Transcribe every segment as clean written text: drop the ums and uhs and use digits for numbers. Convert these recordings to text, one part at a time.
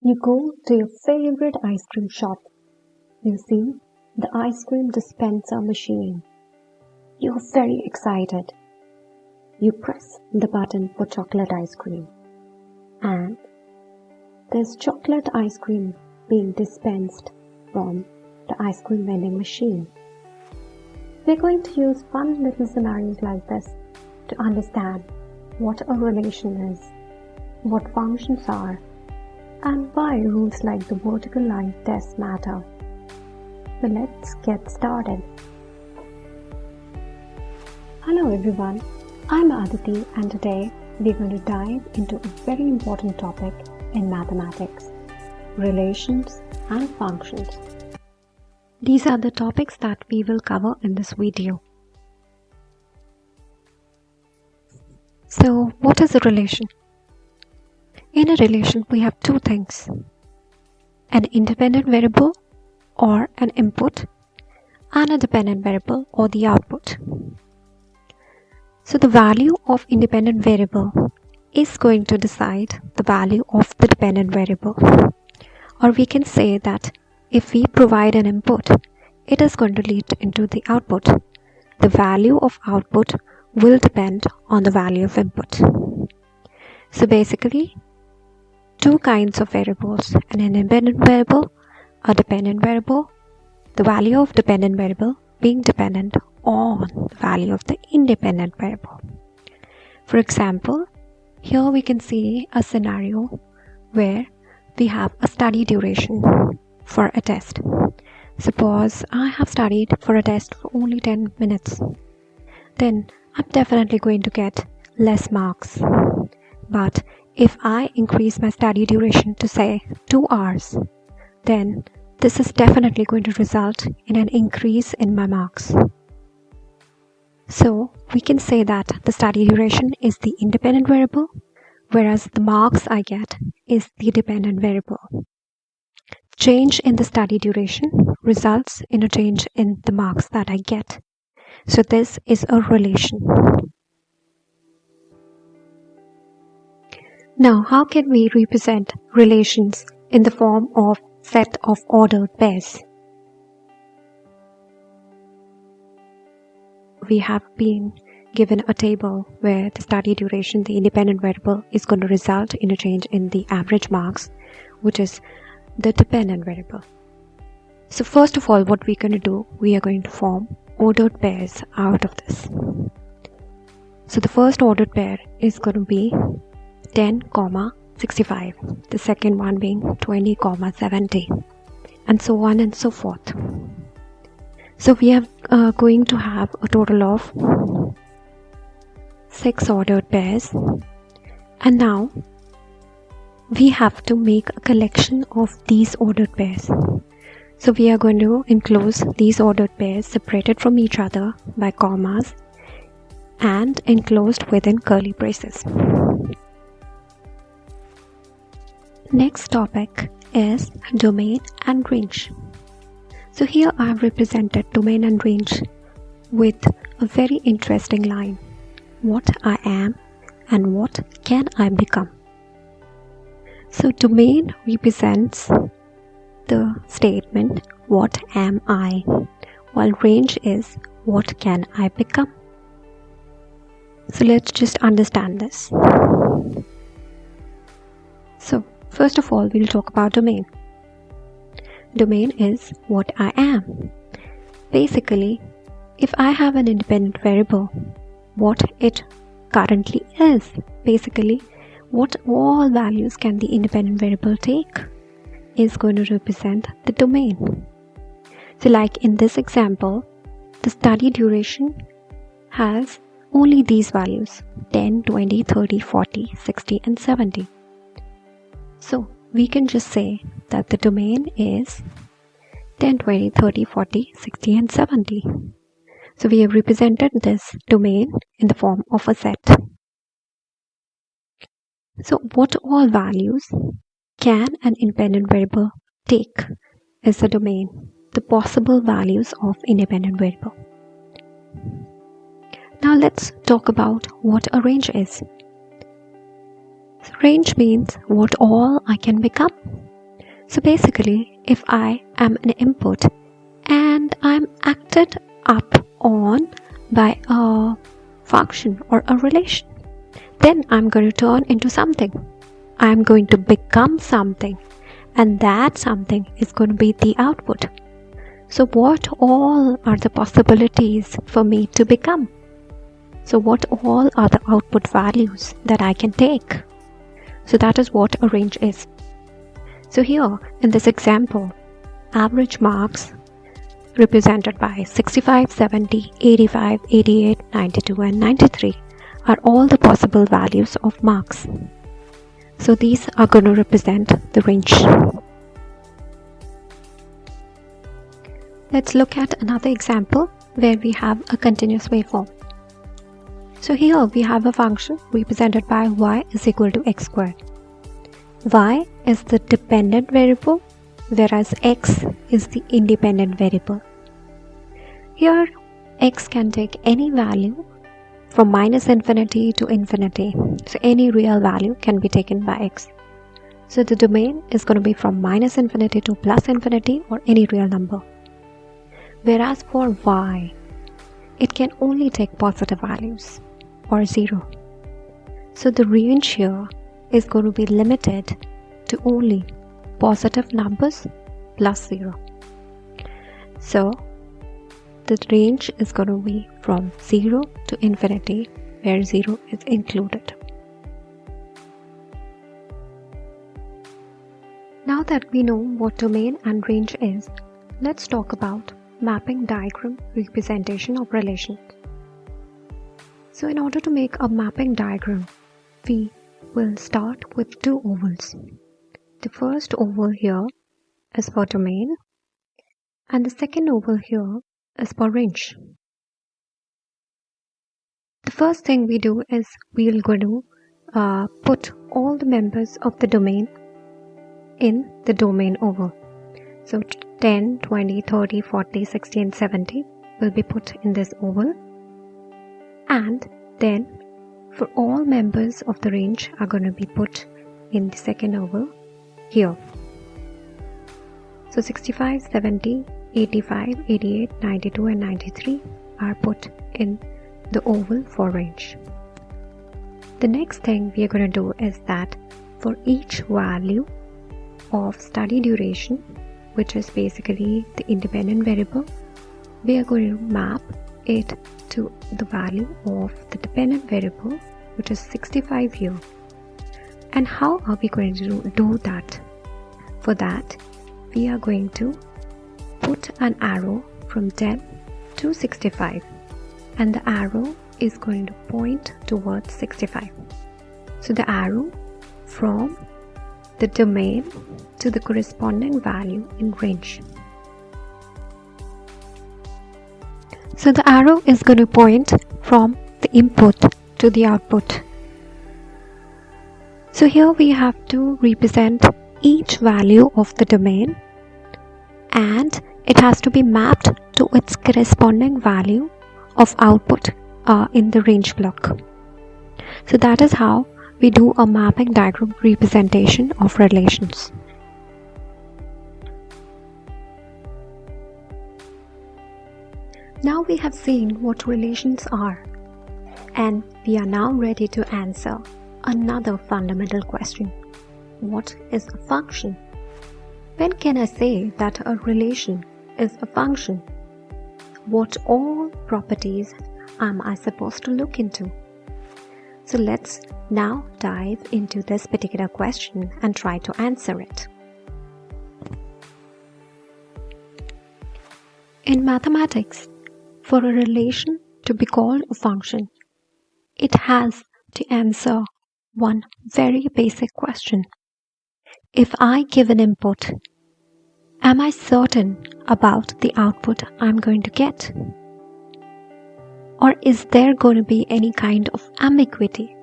You go to your favorite ice cream shop. You see the ice cream dispenser machine. You're very excited. You press the button for chocolate ice cream. And there's chocolate ice cream being dispensed from the ice cream vending machine. We're going to use fun little scenarios like this to understand what a relation is, what functions are, and why rules like the vertical line test matter. So let's get started. Hello everyone, I'm Aditi and today we're going to dive into a very important topic in mathematics, relations and functions. These are the topics that we will cover in this video. So what is a relation? In a relation, we have two things, an independent variable or an input and a dependent variable or the output. So the value of independent variable is going to decide the value of the dependent variable. Or we can say that if we provide an input, it is going to lead into the output. The value of output will depend on the value of input. So basically, two kinds of variables, an independent variable, a dependent variable, the value of dependent variable being dependent on the value of the independent variable. For example, here we can see a scenario where we have a study duration for a test. Suppose I have studied for a test for only 10 minutes. Then I'm definitely going to get less marks. But if I increase my study duration to say 2 hours, then this is definitely going to result in an increase in my marks. So we can say that the study duration is the independent variable, whereas the marks I get is the dependent variable. Change in the study duration results in a change in the marks that I get. So this is a relation. Now, how can we represent relations in the form of set of ordered pairs? We have been given a table where the study duration, the independent variable, is going to result in a change in the average marks, which is the dependent variable. So first of all, what we're going to do, we are going to form ordered pairs out of this. So the first ordered pair is going to be 10, 65, the second one being 20, 70, and so on and so forth. So we are going to have a total of 6 ordered pairs, and now we have to make a collection of these ordered pairs. So we are going to enclose these ordered pairs separated from each other by commas and enclosed within curly braces. Next topic is domain and range. So here I have represented domain and range with a very interesting line. What I am and what can I become. So domain represents the statement what am I, while range is what can I become. So let's just understand this. So first of all, we'll talk about domain. Domain is what I am. Basically, if I have an independent variable, what it currently is. Basically, what all values can the independent variable take is going to represent the domain. So like in this example, the study duration has only these values, 10, 20, 30, 40, 60 and 70. So we can just say that the domain is 10, 20, 30, 40, 60 and 70. So we have represented this domain in the form of a set. So what all values can an independent variable take is the domain, the possible values of independent variable. Now let's talk about what a range is. So range means what all I can become. So basically, if I am an input and I'm acted up on by a function or a relation, then I'm going to turn into something. I'm going to become something, and that something is going to be the output. So what all are the possibilities for me to become? So what all are the output values that I can take? So that is what a range is. So here in this example, average marks represented by 65, 70, 85, 88, 92 and 93 are all the possible values of marks. So these are going to represent the range. Let's look at another example where we have a continuous waveform. So here we have a function represented by y is equal to x squared. Y is the dependent variable, whereas x is the independent variable. Here x can take any value from minus infinity to infinity. So any real value can be taken by x. So the domain is going to be from minus infinity to plus infinity or any real number. Whereas for y, it can only take positive values or 0. So the range here is going to be limited to only positive numbers plus 0. So the range is going to be from 0 to infinity, where 0 is included. Now that we know what domain and range is, let's talk about mapping diagram representation of relations. So in order to make a mapping diagram, we will start with two ovals. The first oval here is for domain, and the second oval here is for range. The first thing we do is we're going to put all the members of the domain in the domain oval. So 10, 20, 30, 40, 60 and 70 will be put in this oval, and then for all members of the range are going to be put in the second oval here. So 65, 70, 85, 88, 92 and 93 are put in the oval for range. The next thing we are going to do is that for each value of study duration, which is basically the independent variable, we are going to map it to the value of the dependent variable, which is 65 here. And how are we going to do that? For that, we are going to put an arrow from 10 to 65, and the arrow is going to point towards 65. So the arrow from the domain to the corresponding value in range. So the arrow is going to point from the input to the output. So here we have to represent each value of the domain, and it has to be mapped to its corresponding value of output in the range block. So that is how we do a mapping diagram representation of relations. Now we have seen what relations are, and we are now ready to answer another fundamental question. What is a function? When can I say that a relation is a function? What all properties am I supposed to look into? So let's now dive into this particular question and try to answer it. In mathematics, for a relation to be called a function, it has to answer one very basic question. If I give an input, am I certain about the output I'm going to get? Or is there going to be any kind of ambiguity?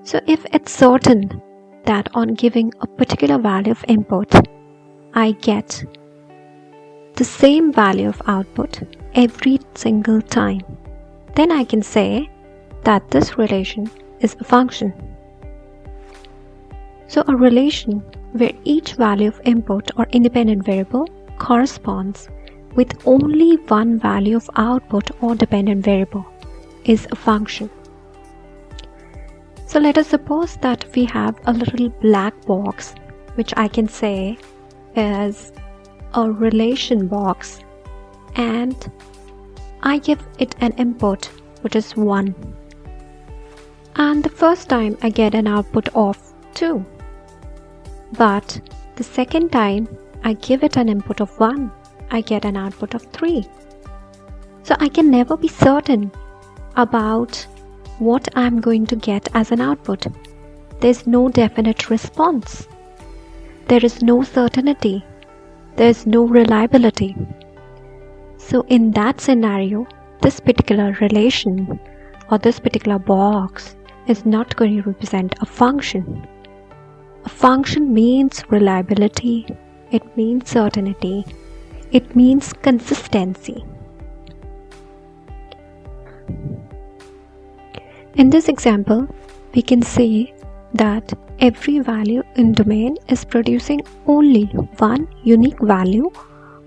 So if it's certain that on giving a particular value of input, I get the same value of output every single time, then I can say that this relation is a function. So a relation where each value of input or independent variable corresponds with only one value of output or dependent variable is a function. So let us suppose that we have a little black box, which I can say is a relation box, and I give it an input which is 1, and the first time I get an output of 2, but the second time I give it an input of 1, I get an output of 3. So I can never be certain about what I'm going to get as an output. There's no definite response. There is no certainty. There's no reliability. So in that scenario, this particular relation or this particular box is not going to represent a function. A function means reliability, it means certainty, it means consistency. In this example, we can say that every value in domain is producing only one unique value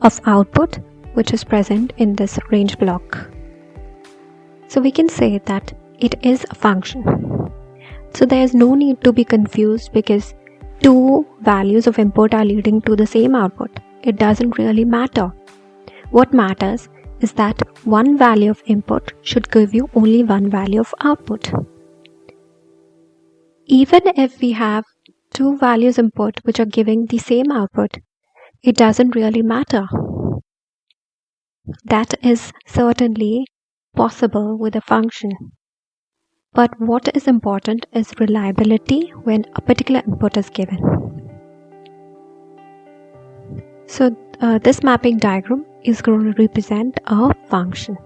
of output which is present in this range block. So we can say that it is a function. So there is no need to be confused because two values of input are leading to the same output. It doesn't really matter. What matters is that one value of input should give you only one value of output. Even if we have two values input which are giving the same output, it doesn't really matter. That is certainly possible with a function. But what is important is reliability when a particular input is given. So this mapping diagram is going to represent a function.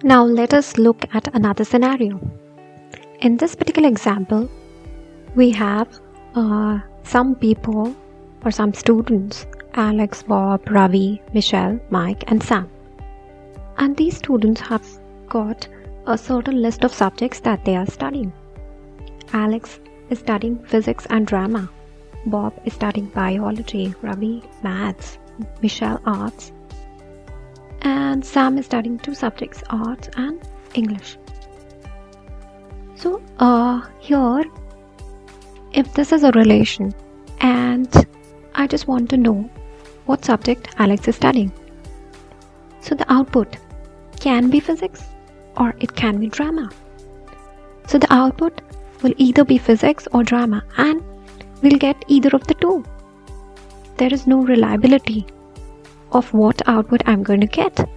Now let us look at another scenario. In this particular example, we have some people or some students, Alex, Bob, Ravi, Michelle, Mike and Sam. And these students have got a certain list of subjects that they are studying. Alex is studying physics and drama. Bob is studying biology, Ravi maths, Michelle arts, and Sam is studying two subjects, arts and English. So here, if this is a relation and I just want to know what subject Alex is studying. So the output can be physics or it can be drama. So the output will either be physics or drama and we'll get either of the two. There is no reliability of what output I'm going to get.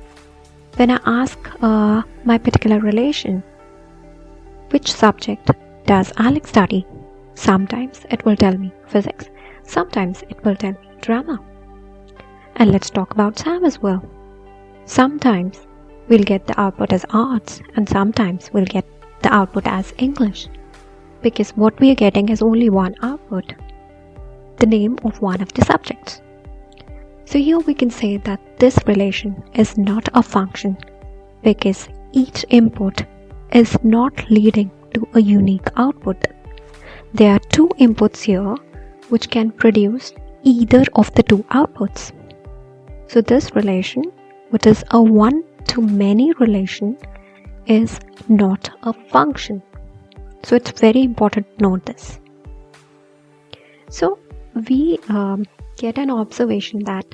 When I ask my particular relation, which subject does Alex study? Sometimes it will tell me physics, sometimes it will tell me drama. And let's talk about Sam as well. Sometimes we'll get the output as arts and sometimes we'll get the output as English. Because what we are getting is only one output, the name of one of the subjects. So here we can say that this relation is not a function because each input is not leading to a unique output. There are two inputs here which can produce either of the two outputs. So this relation, which is a one-to-many relation, is not a function. So it's very important to note this. So we get an observation that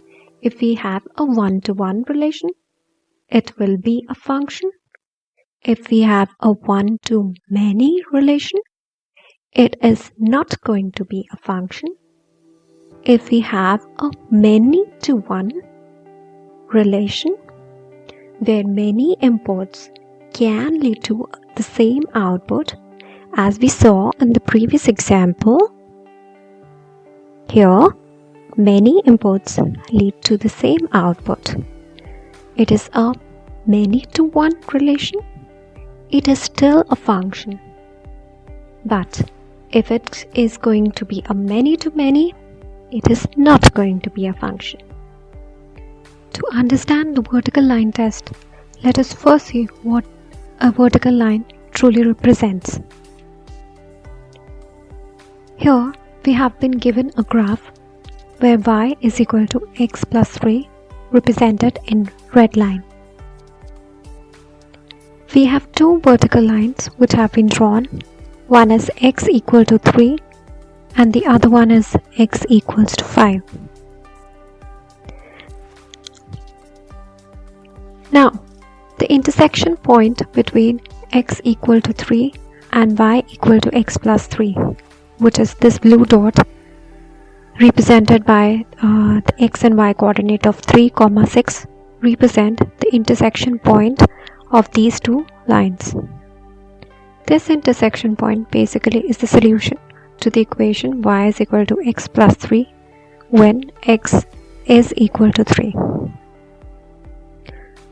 if we have a one-to-one relation, it will be a function. If we have a one-to-many relation, it is not going to be a function. If we have a many-to-one relation, where many inputs can lead to the same output, as we saw in the previous example, here many inputs lead to the same output. It is a many-to-one relation. It is still a function. But if it is going to be a many-to-many, it is not going to be a function. To understand the vertical line test, let us first see what a vertical line truly represents. Here we have been given a graph where y is equal to x plus 3 represented in red line. We have two vertical lines which have been drawn. One is x equal to 3 and the other one is x equals to 5. Now, the intersection point between x equal to 3 and y equal to x plus 3, which is this blue dot represented by the x and y coordinate of 3, 6, represent the intersection point of these two lines. This intersection point basically is the solution to the equation y is equal to x plus 3 when x is equal to 3.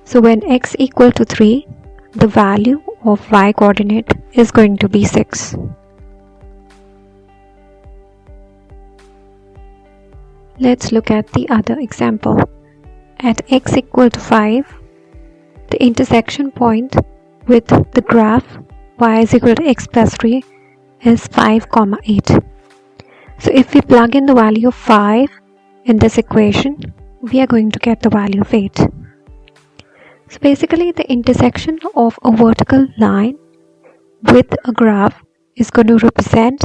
So when x equal to 3, the value of y coordinate is going to be 6. Let's look at the other example. At x equal to 5, the intersection point with the graph y is equal to x plus 3 is 5, 8. So if we plug in the value of 5 in this equation, we are going to get the value of 8. So basically the intersection of a vertical line with a graph is going to represent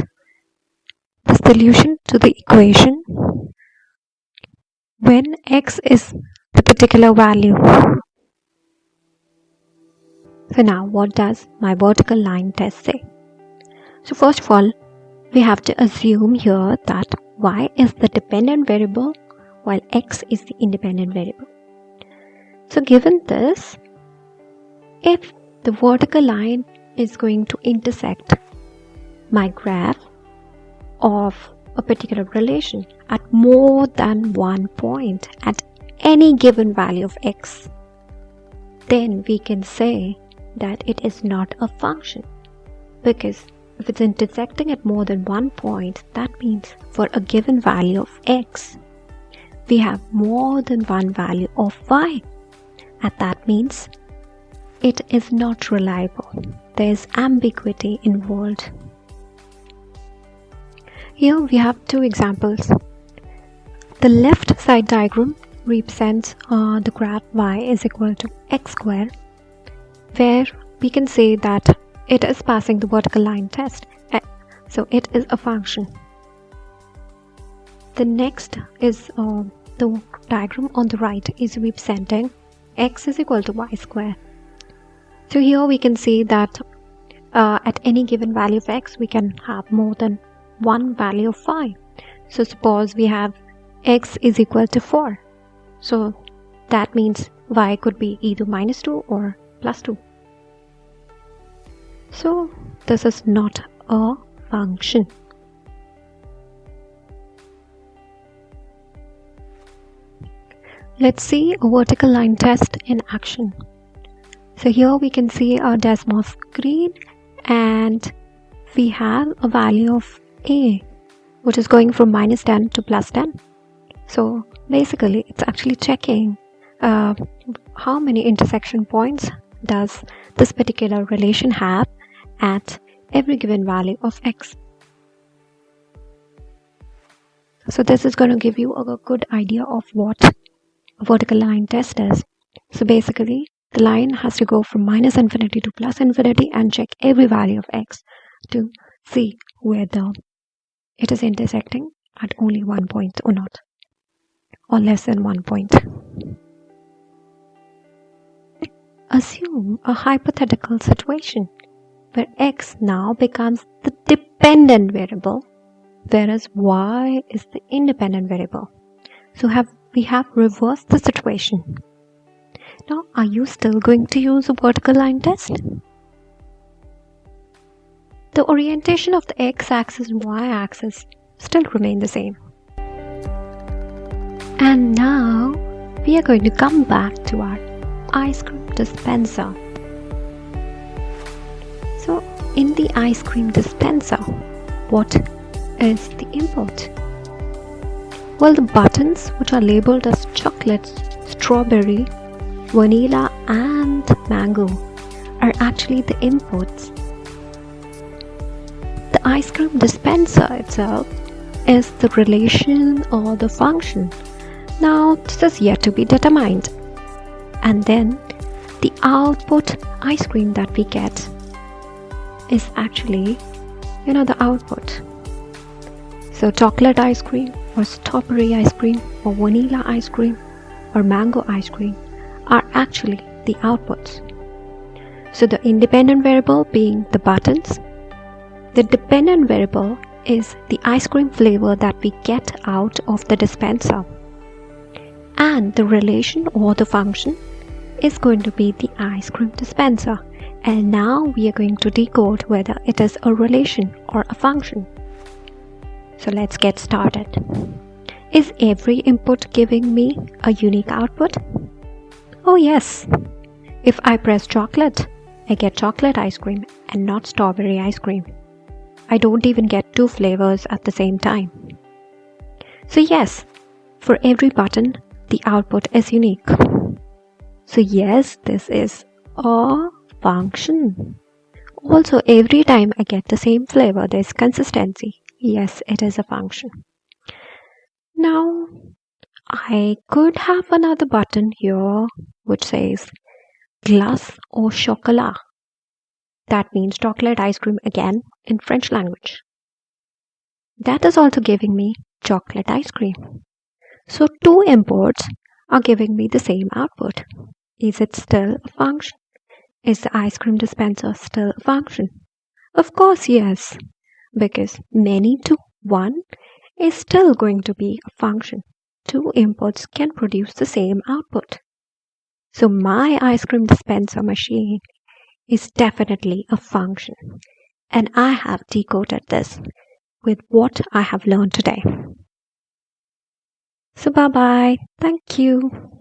the solution to the equation when x is the particular value. So now what does my vertical line test say? So first of all, we have to assume here that y is the dependent variable while x is the independent variable. So given this, if the vertical line is going to intersect my graph of a particular relation at more than one point at any given value of x, then we can say that it is not a function, because if it's intersecting at more than one point, that means for a given value of x, we have more than one value of y, and that means it is not reliable. There is ambiguity involved. Here we have two examples. The left side diagram represents the graph y is equal to x square, where we can say that it is passing the vertical line test, so it is a function. The next is the diagram on the right is representing x is equal to y square. So here we can see that at any given value of x, we can have more than one value of y. So suppose we have x is equal to 4. So that means y could be either minus 2 or plus 2. So this is not a function. Let's see a vertical line test in action. So here we can see our Desmos screen and we have a value of a, which is going from minus 10 to plus 10. So basically it's actually checking how many intersection points does this particular relation have at every given value of x. So this is going to give you a good idea of what a vertical line test is. So basically the line has to go from minus infinity to plus infinity and check every value of x to see whether it is intersecting at only one point or not, or less than one point. Assume a hypothetical situation where x now becomes the dependent variable, whereas y is the independent variable. So we have reversed the situation. Now, are you still going to use a vertical line test? The orientation of the x-axis and y-axis still remain the same. And now, we are going to come back to our ice cream dispenser. So, in the ice cream dispenser, what is the input? Well, the buttons which are labeled as chocolates, strawberry, vanilla and mango are actually the inputs. The ice cream dispenser itself is the relation or the function. Now this is yet to be determined. And then the output ice cream that we get is actually, the output. So chocolate ice cream or strawberry ice cream or vanilla ice cream or mango ice cream are actually the outputs. So the independent variable being the buttons, the dependent variable is the ice cream flavor that we get out of the dispenser, and the relation or the function is going to be the ice cream dispenser. And now we are going to decode whether it is a relation or a function. So let's get started. Is every input giving me a unique output? Oh yes. If I press chocolate, I get chocolate ice cream and not strawberry ice cream. I don't even get two flavors at the same time. So yes, for every button, the output is unique. So yes, this is a function. Also, every time I get the same flavor, there's consistency. Yes, it is a function. Now, I could have another button here which says glace au chocolat. That means chocolate ice cream again in French language. That is also giving me chocolate ice cream. So two inputs are giving me the same output. Is it still a function? Is the ice cream dispenser still a function? Of course, yes, because many to one is still going to be a function. Two inputs can produce the same output. So my ice cream dispenser machine is definitely a function, and I have decoded this with what I have learned today. So bye bye. Thank you.